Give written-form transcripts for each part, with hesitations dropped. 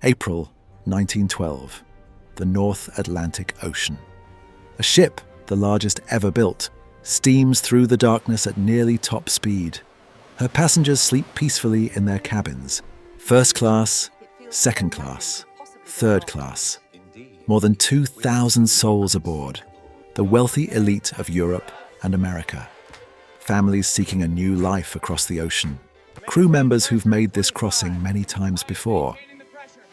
April 1912, the North Atlantic Ocean. A ship, the largest ever built, steams through the darkness at nearly top speed. Her passengers sleep peacefully in their cabins. First class, second class, third class. More than 2,000 souls aboard. The wealthy elite of Europe and America. Families seeking a new life across the ocean. Crew members who've made this crossing many times before.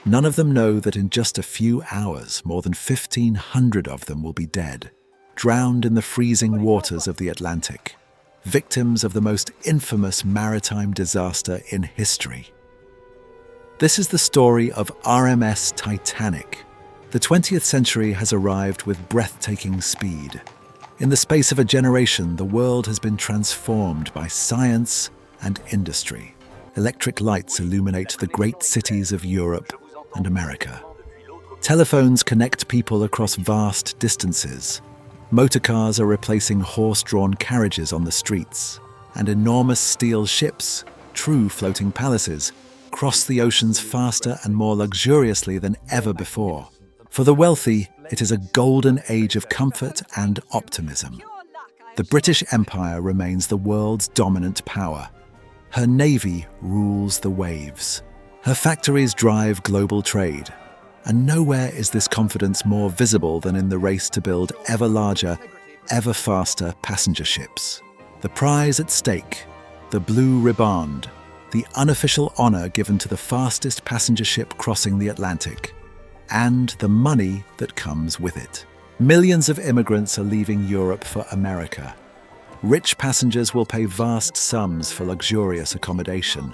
None of them know that in just a few hours, more than 1,500 of them will be dead, drowned in the freezing waters of the Atlantic, victims of the most infamous maritime disaster in history. This is the story of RMS Titanic. The 20th century has arrived with breathtaking speed. In the space of a generation, the world has been transformed by science and industry. Electric lights illuminate the great cities of Europe and America. Telephones connect people across vast distances. Motorcars are replacing horse-drawn carriages on the streets. And enormous steel ships, true floating palaces, cross the oceans faster and more luxuriously than ever before. For the wealthy, it is a golden age of comfort and optimism. The British Empire remains the world's dominant power. Her navy rules the waves. Her factories drive global trade. And nowhere is this confidence more visible than in the race to build ever larger, ever faster passenger ships. The prize at stake, the blue riband, the unofficial honor given to the fastest passenger ship crossing the Atlantic, and the money that comes with it. Millions of immigrants are leaving Europe for America. Rich passengers will pay vast sums for luxurious accommodation.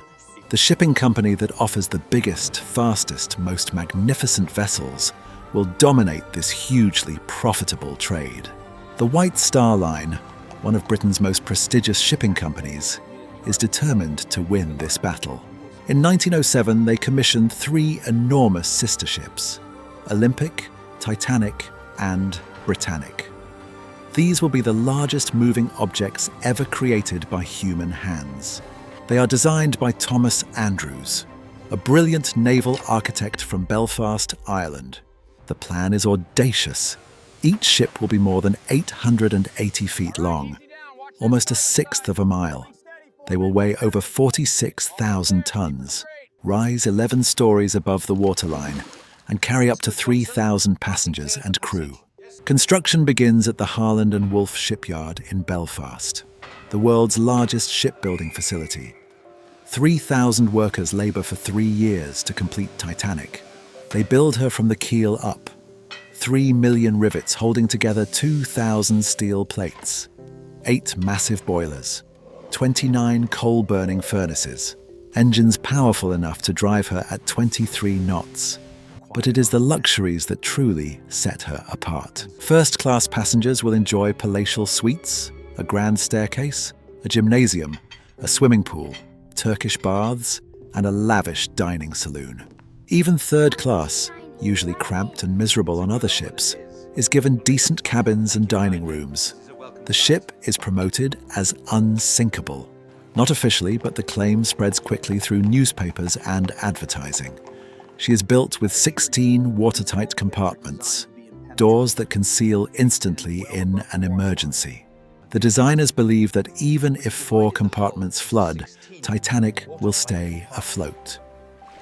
The shipping company that offers the biggest, fastest, most magnificent vessels will dominate this hugely profitable trade. The White Star Line, one of Britain's most prestigious shipping companies, is determined to win this battle. In 1907, they commissioned 3 enormous sister ships: Olympic, Titanic, and Britannic. These will be the largest moving objects ever created by human hands. They are designed by Thomas Andrews, a brilliant naval architect from Belfast, Ireland. The plan is audacious. Each ship will be more than 880 feet long, almost a sixth of a mile. They will weigh over 46,000 tons, rise 11 stories above the waterline, and carry up to 3,000 passengers and crew. Construction begins at the Harland and Wolff shipyard in Belfast, the world's largest shipbuilding facility. 3,000 workers labor for 3 years to complete Titanic. They build her from the keel up. 3 million rivets holding together 2,000 steel plates. 8 massive boilers. 29 coal-burning furnaces. Engines powerful enough to drive her at 23 knots. But it is the luxuries that truly set her apart. First-class passengers will enjoy palatial suites, a grand staircase, a gymnasium, a swimming pool, Turkish baths, and a lavish dining saloon. Even third class, usually cramped and miserable on other ships, is given decent cabins and dining rooms. The ship is promoted as unsinkable. Not officially, but the claim spreads quickly through newspapers and advertising. She is built with 16 watertight compartments, doors that can seal instantly in an emergency. The designers believe that even if 4 compartments flood, Titanic will stay afloat.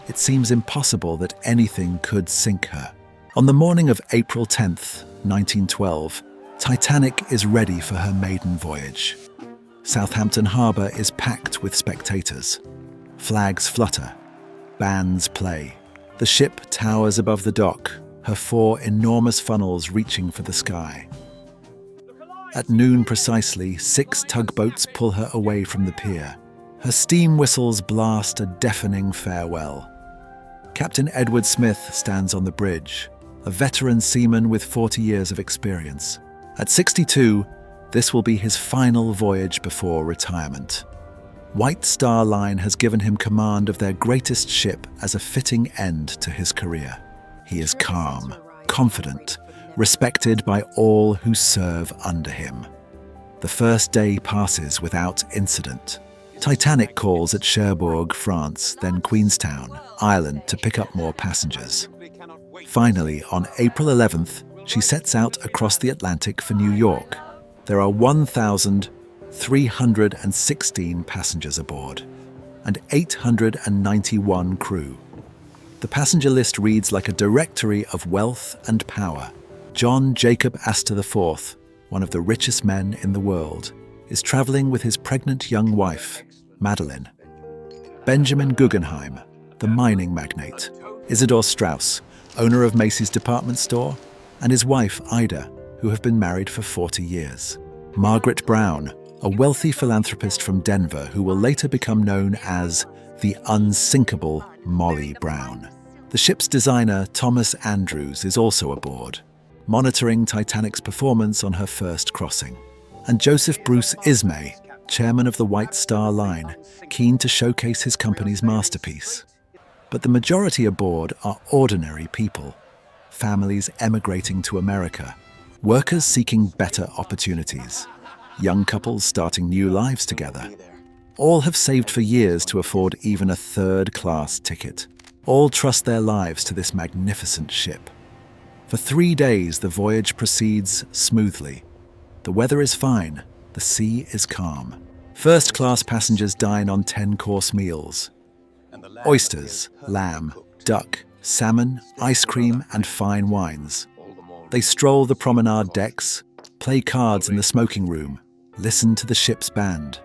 It seems impossible that anything could sink her. On the morning of April 10th, 1912, Titanic is ready for her maiden voyage. Southampton Harbour is packed with spectators. Flags flutter. Bands play. The ship towers above the dock, her 4 enormous funnels reaching for the sky. At noon precisely, 6 tugboats pull her away from the pier. Her steam whistles blast a deafening farewell. Captain Edward Smith stands on the bridge, a veteran seaman with 40 years of experience. At 62, this will be his final voyage before retirement. White Star Line has given him command of their greatest ship as a fitting end to his career. He is calm, confident, respected by all who serve under him. The first day passes without incident. Titanic calls at Cherbourg, France, then Queenstown, Ireland, to pick up more passengers. Finally, on April 11th, she sets out across the Atlantic for New York. There are 1,316 passengers aboard and 891 crew. The passenger list reads like a directory of wealth and power. John Jacob Astor IV, one of the richest men in the world, is traveling with his pregnant young wife, Madeline. Benjamin Guggenheim, the mining magnate. Isidor Straus, owner of Macy's department store, and his wife, Ida, who have been married for 40 years. Margaret Brown, a wealthy philanthropist from Denver who will later become known as the unsinkable Molly Brown. The ship's designer, Thomas Andrews, is also aboard, monitoring Titanic's performance on her first crossing. And Joseph Bruce Ismay, chairman of the White Star Line, keen to showcase his company's masterpiece. But the majority aboard are ordinary people, families emigrating to America, workers seeking better opportunities, young couples starting new lives together. All have saved for years to afford even a third-class ticket. All trust their lives to this magnificent ship. For 3 days, the voyage proceeds smoothly. The weather is fine, the sea is calm. First-class passengers dine on 10-course meals. Oysters, lamb, duck, salmon, ice cream, and fine wines. They stroll the promenade decks, play cards in the smoking room, listen to the ship's band.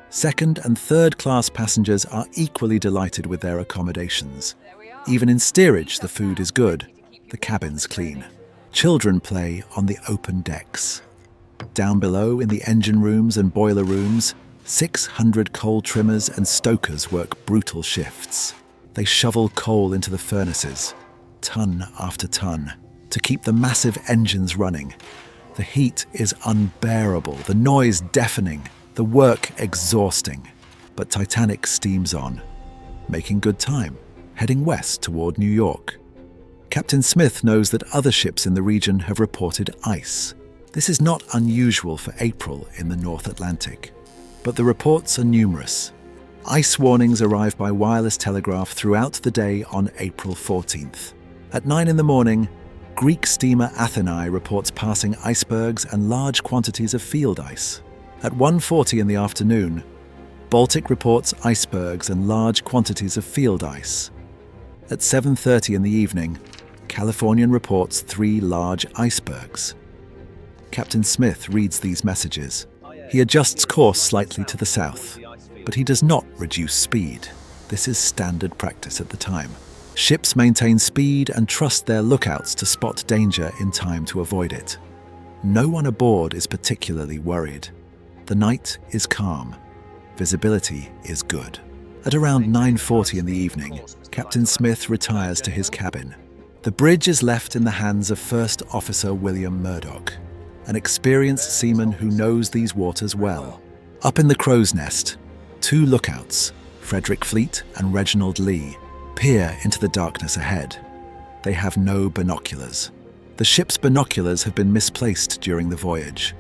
Second and third class passengers are equally delighted with their accommodations. Even in steerage, the food is good, the cabins clean. Children play on the open decks. Down below, in the engine rooms and boiler rooms, 600 coal trimmers and stokers work brutal shifts. They shovel coal into the furnaces, ton after ton, to keep the massive engines running. The heat is unbearable, the noise deafening, the work exhausting. But Titanic steams on, making good time, heading west toward New York. Captain Smith knows that other ships in the region have reported ice. This is not unusual for April in the North Atlantic, but the reports are numerous. Ice warnings arrive by wireless telegraph throughout the day on April 14th. At 9 in the morning, Greek steamer Athenae reports passing icebergs and large quantities of field ice. At 1:40 in the afternoon, Baltic reports icebergs and large quantities of field ice. At 7:30 in the evening, Californian reports 3 large icebergs. Captain Smith reads these messages. He adjusts course slightly to the south, but he does not reduce speed. This is standard practice at the time. Ships maintain speed and trust their lookouts to spot danger in time to avoid it. No one aboard is particularly worried. The night is calm. Visibility is good. At around 9:40 in the evening, Captain Smith retires to his cabin. The bridge is left in the hands of First Officer William Murdoch, an experienced seaman who knows these waters well. Up in the crow's nest, 2 lookouts, Frederick Fleet and Reginald Lee, peer into the darkness ahead. They have no binoculars. The ship's binoculars have been misplaced during the voyage.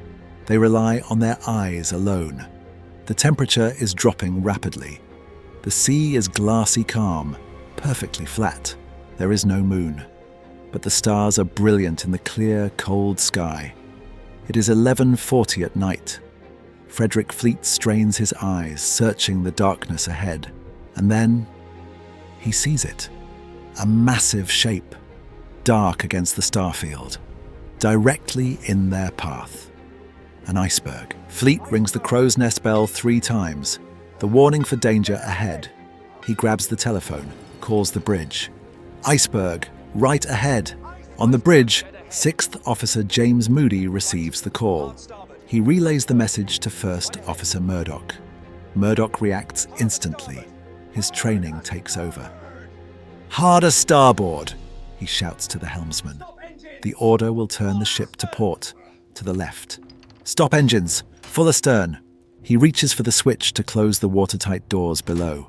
They rely on their eyes alone. The temperature is dropping rapidly. The sea is glassy calm, perfectly flat. There is no moon, but the stars are brilliant in the clear, cold sky. It is 11:40 at night. Frederick Fleet strains his eyes, searching the darkness ahead, and then he sees it. A massive shape, dark against the starfield, directly in their path. An iceberg. Fleet rings the crow's nest bell 3 times, the warning for danger ahead. He grabs the telephone, calls the bridge. Iceberg, right ahead. On the bridge, 6th Officer James Moody receives the call. He relays the message to First Officer Murdoch. Murdoch reacts instantly. His training takes over. "Harder starboard," he shouts to the helmsman. The order will turn the ship to port, to the left. "Stop engines, full astern." He reaches for the switch to close the watertight doors below.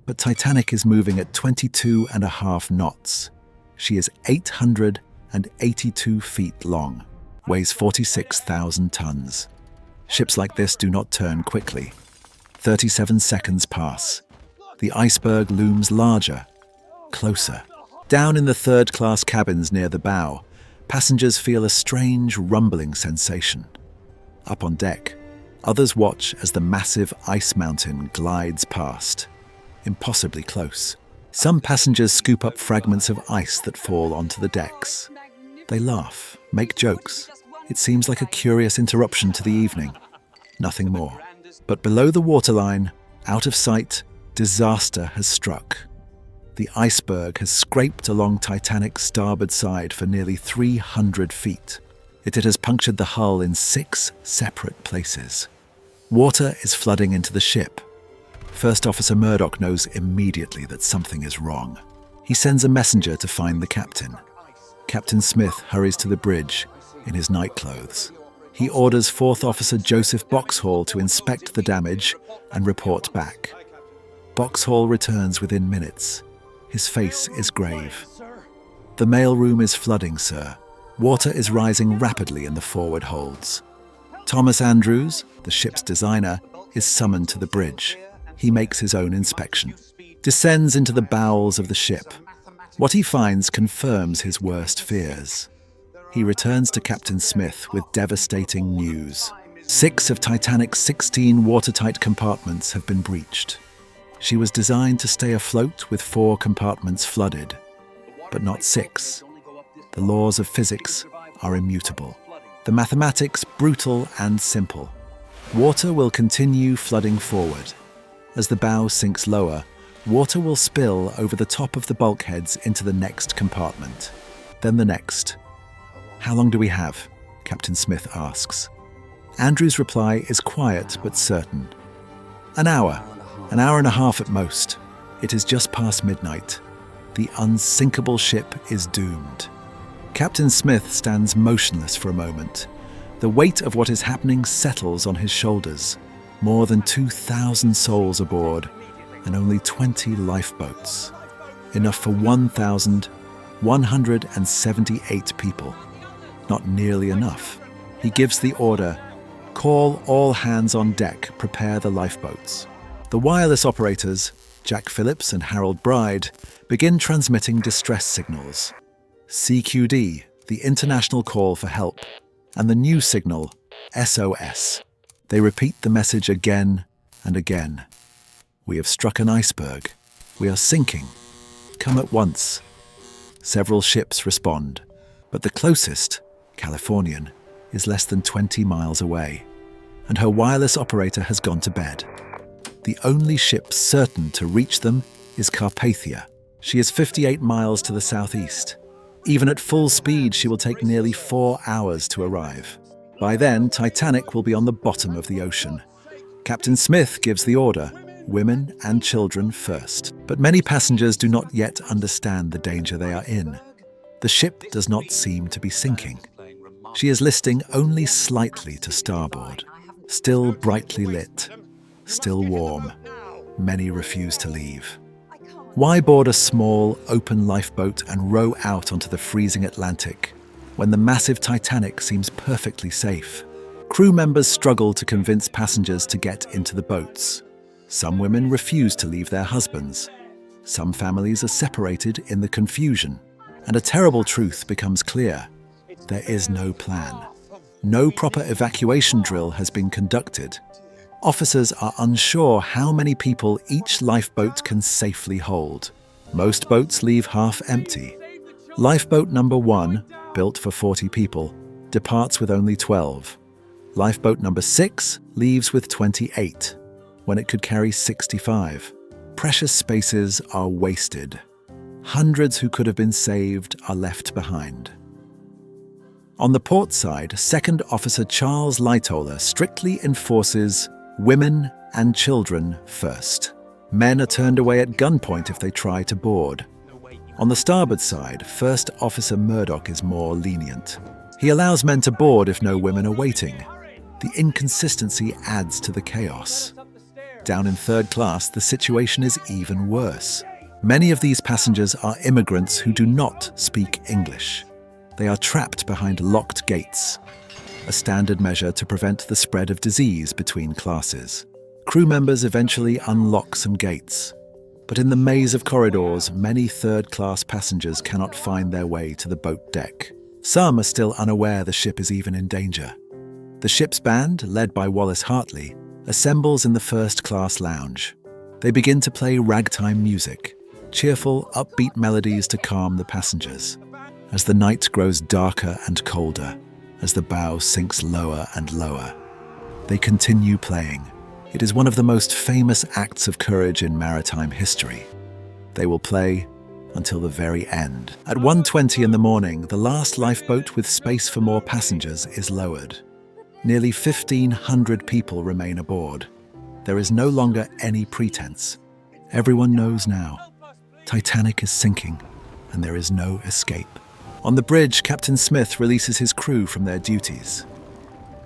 But Titanic is moving at 22.5 knots. She is 882 feet long, weighs 46,000 tons. Ships like this do not turn quickly. 37 seconds pass. The iceberg looms larger, closer. Down in the third-class cabins near the bow, passengers feel a strange rumbling sensation. Up on deck, others watch as the massive ice mountain glides past, impossibly close. Some passengers scoop up fragments of ice that fall onto the decks. They laugh, make jokes. It seems like a curious interruption to the evening. Nothing more. But below the waterline, out of sight, disaster has struck. The iceberg has scraped along Titanic's starboard side for nearly 300 feet. It has punctured the hull in 6 separate places. Water is flooding into the ship. First Officer Murdoch knows immediately that something is wrong. He sends a messenger to find the captain. Captain Smith hurries to the bridge in his nightclothes. He orders 4th Officer Joseph Boxhall to inspect the damage and report back. Boxhall returns within minutes. His face is grave. "The mailroom is flooding, sir. Water is rising rapidly in the forward holds." Thomas Andrews, the ship's designer, is summoned to the bridge. He makes his own inspection, descends into the bowels of the ship. What he finds confirms his worst fears. He returns to Captain Smith with devastating news. 6 of Titanic's 16 watertight compartments have been breached. She was designed to stay afloat with 4 compartments flooded, but not 6. The laws of physics are immutable. The mathematics brutal and simple. Water will continue flooding forward. As the bow sinks lower, water will spill over the top of the bulkheads into the next compartment, then the next. "How long do we have?" Captain Smith asks. Andrew's reply is quiet but certain. An hour and a half at most. It is just past midnight. The unsinkable ship is doomed. Captain Smith stands motionless for a moment. The weight of what is happening settles on his shoulders. More than 2,000 souls aboard, and only 20 lifeboats. Enough for 1,178 people. Not nearly enough. He gives the order, "Call all hands on deck, prepare the lifeboats." The wireless operators, Jack Phillips and Harold Bride, begin transmitting distress signals. CQD, the international call for help, and the new signal, SOS. They repeat the message again and again. "We have struck an iceberg. We are sinking. Come at once." Several ships respond, but the closest, Californian, is less than 20 miles away, and her wireless operator has gone to bed. The only ship certain to reach them is Carpathia. She is 58 miles to the southeast. Even at full speed, she will take nearly 4 hours to arrive. By then, Titanic will be on the bottom of the ocean. Captain Smith gives the order, women and children first. But many passengers do not yet understand the danger they are in. The ship does not seem to be sinking. She is listing only slightly to starboard, still brightly lit, still warm. Many refuse to leave. Why board a small, open lifeboat and row out onto the freezing Atlantic when the massive Titanic seems perfectly safe? Crew members struggle to convince passengers to get into the boats. Some women refuse to leave their husbands. Some families are separated in the confusion. And a terrible truth becomes clear. There is no plan. No proper evacuation drill has been conducted. Officers are unsure how many people each lifeboat can safely hold. Most boats leave half empty. Lifeboat number 1, built for 40 people, departs with only 12. Lifeboat number 6 leaves with 28, when it could carry 65. Precious spaces are wasted. Hundreds who could have been saved are left behind. On the port side, Second Officer Charles Lightoller strictly enforces women and children first. Men are turned away at gunpoint if they try to board. On the starboard side, First Officer Murdoch is more lenient. He allows men to board if no women are waiting. The inconsistency adds to the chaos. Down in third class, the situation is even worse. Many of these passengers are immigrants who do not speak English. They are trapped behind locked gates, a standard measure to prevent the spread of disease between classes. Crew members eventually unlock some gates, but in the maze of corridors, many third-class passengers cannot find their way to the boat deck. Some are still unaware the ship is even in danger. The ship's band, led by Wallace Hartley, assembles in the first-class lounge. They begin to play ragtime music, cheerful, upbeat melodies to calm the passengers. As the night grows darker and colder, as the bow sinks lower and lower, they continue playing. It is one of the most famous acts of courage in maritime history. They will play until the very end. At 1:20 in the morning, the last lifeboat with space for more passengers is lowered. Nearly 1,500 people remain aboard. There is no longer any pretense. Everyone knows now. Titanic is sinking, and there is no escape. On the bridge, Captain Smith releases his crew from their duties.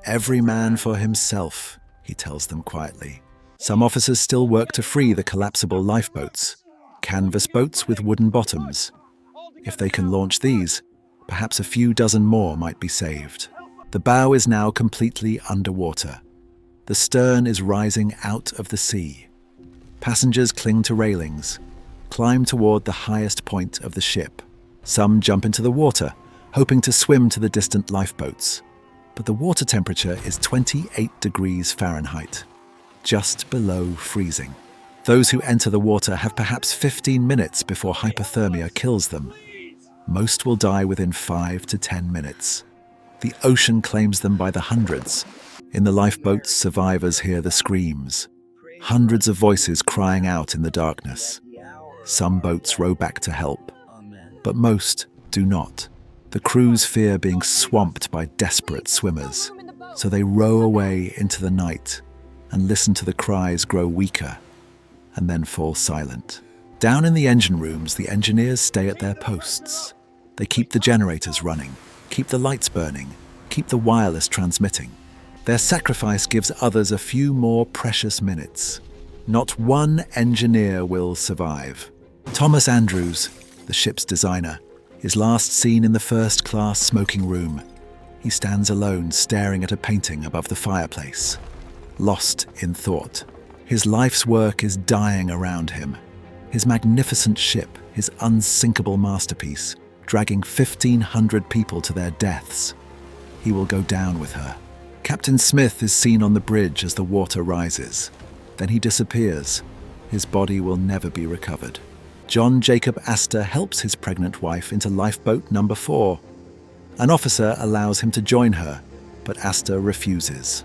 "Every man for himself," he tells them quietly. Some officers still work to free the collapsible lifeboats, canvas boats with wooden bottoms. If they can launch these, perhaps a few dozen more might be saved. The bow is now completely underwater. The stern is rising out of the sea. Passengers cling to railings, climb toward the highest point of the ship. Some jump into the water, hoping to swim to the distant lifeboats. But the water temperature is 28 degrees Fahrenheit, just below freezing. Those who enter the water have perhaps 15 minutes before hypothermia kills them. Most will die within 5 to 10 minutes. The ocean claims them by the hundreds. In the lifeboats, survivors hear the screams. Hundreds of voices crying out in the darkness. Some boats row back to help, but most do not. The crews fear being swamped by desperate swimmers, so they row away into the night and listen to the cries grow weaker and then fall silent. Down in the engine rooms, the engineers stay at their posts. They keep the generators running, keep the lights burning, keep the wireless transmitting. Their sacrifice gives others a few more precious minutes. Not one engineer will survive. Thomas Andrews, the ship's designer, is last seen in the first-class smoking room. He stands alone, staring at a painting above the fireplace, lost in thought. His life's work is dying around him. His magnificent ship, his unsinkable masterpiece, dragging 1,500 people to their deaths. He will go down with her. Captain Smith is seen on the bridge as the water rises. Then he disappears. His body will never be recovered. John Jacob Astor helps his pregnant wife into lifeboat number 4. An officer allows him to join her, but Astor refuses.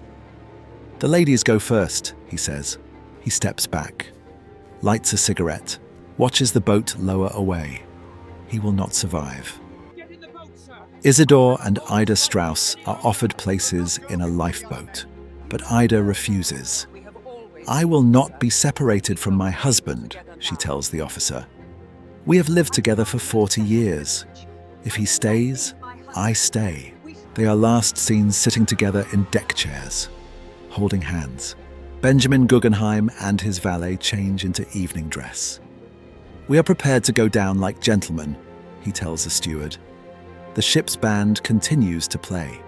"The ladies go first," he says. He steps back, lights a cigarette, watches the boat lower away. He will not survive. Isidore and Ida Strauss are offered places in a lifeboat, but Ida refuses. "I will not be separated from my husband," she tells the officer. "We have lived together for 40 years. If he stays, I stay." They are last seen sitting together in deck chairs, holding hands. Benjamin Guggenheim and his valet change into evening dress. "We are prepared to go down like gentlemen," he tells the steward. The ship's band continues to play.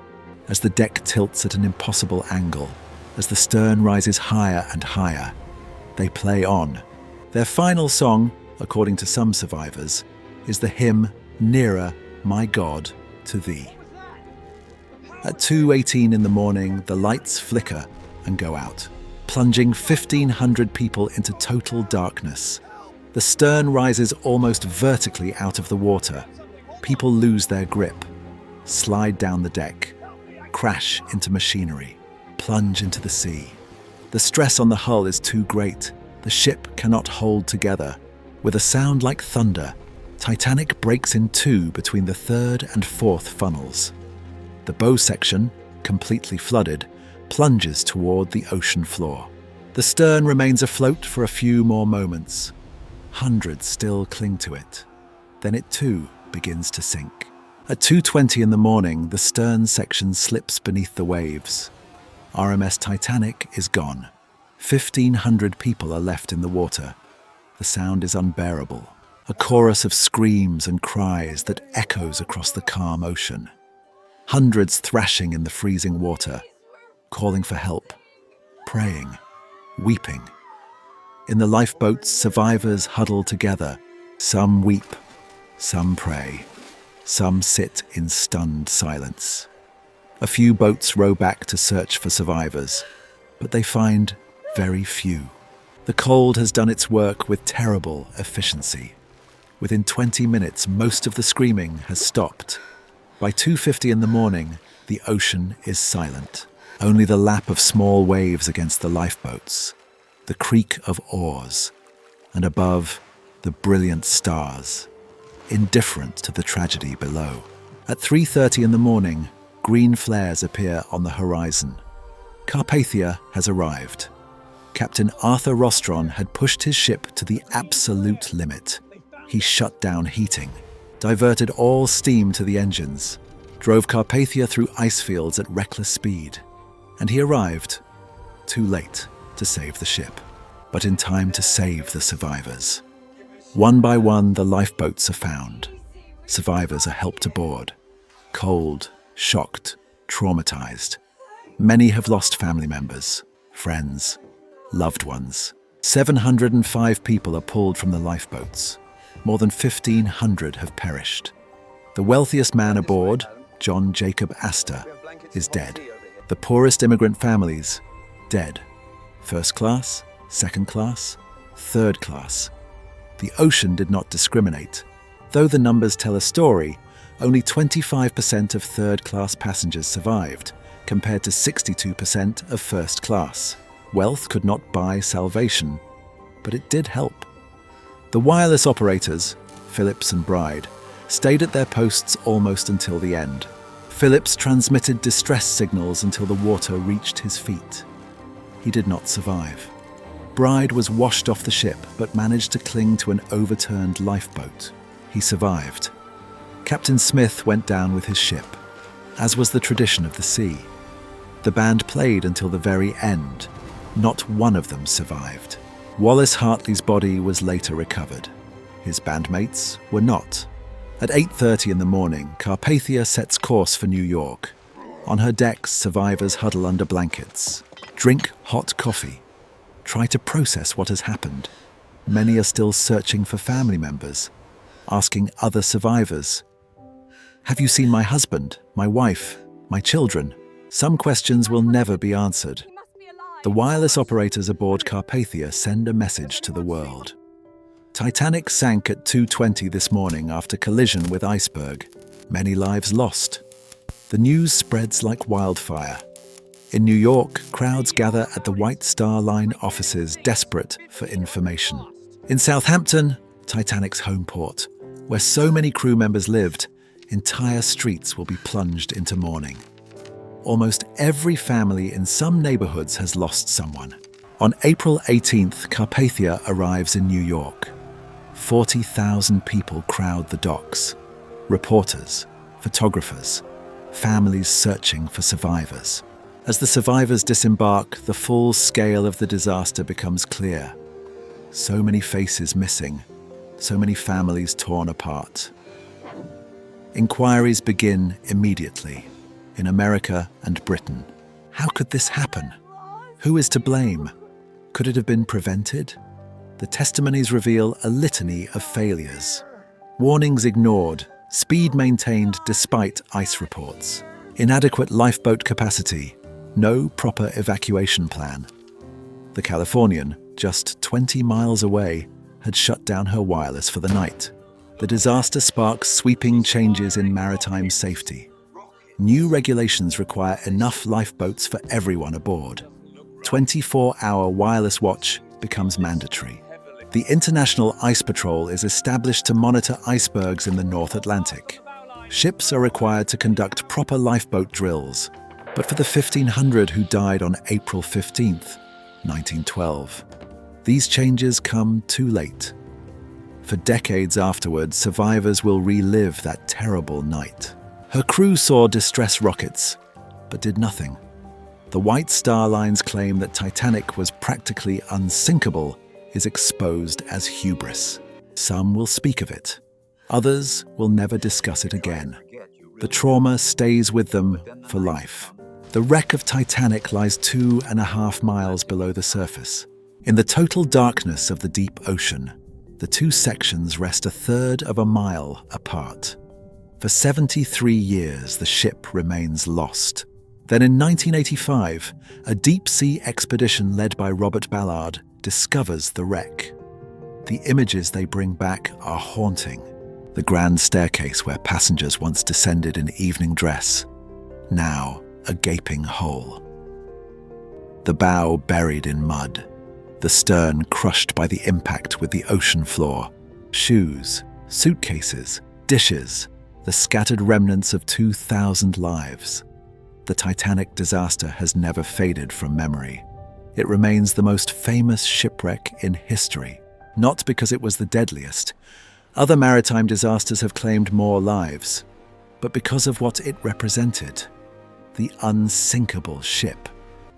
As the deck tilts at an impossible angle, as the stern rises higher and higher, they play on. Their final song, according to some survivors, is the hymn, "Nearer, My God, to Thee." At 2:18 in the morning, the lights flicker and go out, plunging 1,500 people into total darkness. The stern rises almost vertically out of the water. People lose their grip, slide down the deck, crash into machinery, plunge into the sea. The stress on the hull is too great. The ship cannot hold together. With a sound like thunder, Titanic breaks in two between the 3rd and 4th funnels. The bow section, completely flooded, plunges toward the ocean floor. The stern remains afloat for a few more moments. Hundreds still cling to it. Then it too begins to sink. At 2:20 in the morning, the stern section slips beneath the waves. RMS Titanic is gone. 1,500 people are left in the water. The sound is unbearable, a chorus of screams and cries that echoes across the calm ocean. Hundreds thrashing in the freezing water, calling for help, praying, weeping. In the lifeboats, survivors huddle together. Some weep, some pray, some sit in stunned silence. A few boats row back to search for survivors, but they find very few. The cold has done its work with terrible efficiency. Within 20 minutes, most of the screaming has stopped. By 2:50 in the morning, the ocean is silent. Only the lap of small waves against the lifeboats, the creak of oars, and above, the brilliant stars, indifferent to the tragedy below. At 3:30 in the morning, green flares appear on the horizon. Carpathia has arrived. Captain Arthur Rostron had pushed his ship to the absolute limit. He shut down heating, diverted all steam to the engines, drove Carpathia through ice fields at reckless speed, and he arrived, too late to save the ship, but in time to save the survivors. One by one, the lifeboats are found. Survivors are helped aboard, cold, shocked, traumatized. Many have lost family members, friends, loved ones. 705 people are pulled from the lifeboats. More than 1,500 have perished. The wealthiest man aboard, John Jacob Astor, is dead. The poorest immigrant families, dead. First class, second class, third class. The ocean did not discriminate. Though the numbers tell a story, only 25% of third-class passengers survived, compared to 62% of first class. Wealth could not buy salvation, but it did help. The wireless operators, Phillips and Bride, stayed at their posts almost until the end. Phillips transmitted distress signals until the water reached his feet. He did not survive. Bride was washed off the ship but managed to cling to an overturned lifeboat. He survived. Captain Smith went down with his ship, as was the tradition of the sea. The band played until the very end. Not one of them survived. Wallace Hartley's body was later recovered. His bandmates were not. At 8:30 in the morning, Carpathia sets course for New York. On her decks, survivors huddle under blankets, drink hot coffee, try to process what has happened. Many are still searching for family members, asking other survivors, "Have you seen my husband, my wife, my children?" Some questions will never be answered. The wireless operators aboard Carpathia send a message to the world. Titanic sank at 2:20 this morning after collision with iceberg. Many lives lost. The news spreads like wildfire. In New York, crowds gather at the White Star Line offices, desperate for information. In Southampton, Titanic's home port, where so many crew members lived, entire streets will be plunged into mourning. Almost every family in some neighborhoods has lost someone. On April 18th, Carpathia arrives in New York. 40,000 people crowd the docks. Reporters, photographers, families searching for survivors. As the survivors disembark, the full scale of the disaster becomes clear. So many faces missing, so many families torn apart. Inquiries begin immediately, in America and Britain. How could this happen? Who is to blame? Could it have been prevented? The testimonies reveal a litany of failures. Warnings ignored, speed maintained despite ice reports. Inadequate lifeboat capacity, no proper evacuation plan. The Californian, just 20 miles away, had shut down her wireless for the night. The disaster sparks sweeping changes in maritime safety. New regulations require enough lifeboats for everyone aboard. 24-hour wireless watch becomes mandatory. The International Ice Patrol is established to monitor icebergs in the North Atlantic. Ships are required to conduct proper lifeboat drills, but for the 1,500 who died on April 15th, 1912, these changes come too late. For decades afterwards, survivors will relive that terrible night. Her crew saw distress rockets, but did nothing. The White Star Line's claim that Titanic was practically unsinkable is exposed as hubris. Some will speak of it. Others will never discuss it again. The trauma stays with them for life. The wreck of Titanic lies 2.5 miles below the surface. In the total darkness of the deep ocean, the two sections rest 1/3 of a mile apart. For 73 years, the ship remains lost. Then in 1985, a deep-sea expedition led by Robert Ballard discovers the wreck. The images they bring back are haunting. The grand staircase where passengers once descended in evening dress, now a gaping hole. The bow buried in mud, the stern crushed by the impact with the ocean floor. Shoes, suitcases, dishes, the scattered remnants of 2,000 lives. The Titanic disaster has never faded from memory. It remains the most famous shipwreck in history, not because it was the deadliest. Other maritime disasters have claimed more lives, but because of what it represented. The unsinkable ship,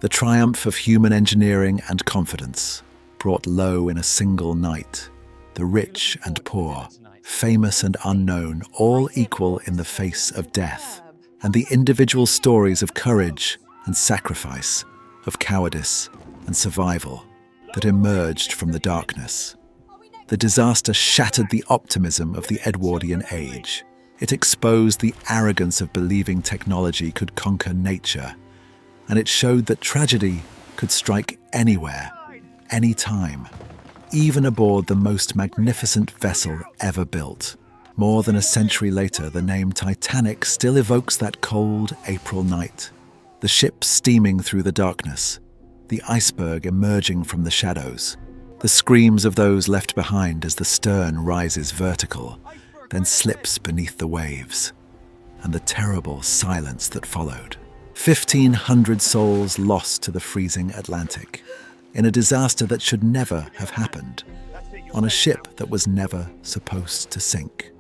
the triumph of human engineering and confidence, brought low in a single night. The rich and poor, famous and unknown, all equal in the face of death. And the individual stories of courage and sacrifice, of cowardice and survival that emerged from the darkness. The disaster shattered the optimism of the Edwardian age. It exposed the arrogance of believing technology could conquer nature, and it showed that tragedy could strike anywhere, anytime, even aboard the most magnificent vessel ever built. More than a century later, the name Titanic still evokes that cold April night. The ship steaming through the darkness, the iceberg emerging from the shadows, the screams of those left behind as the stern rises vertical, then slips beneath the waves, and the terrible silence that followed. 1,500 souls lost to the freezing Atlantic, in a disaster that should never have happened, on a ship that was never supposed to sink.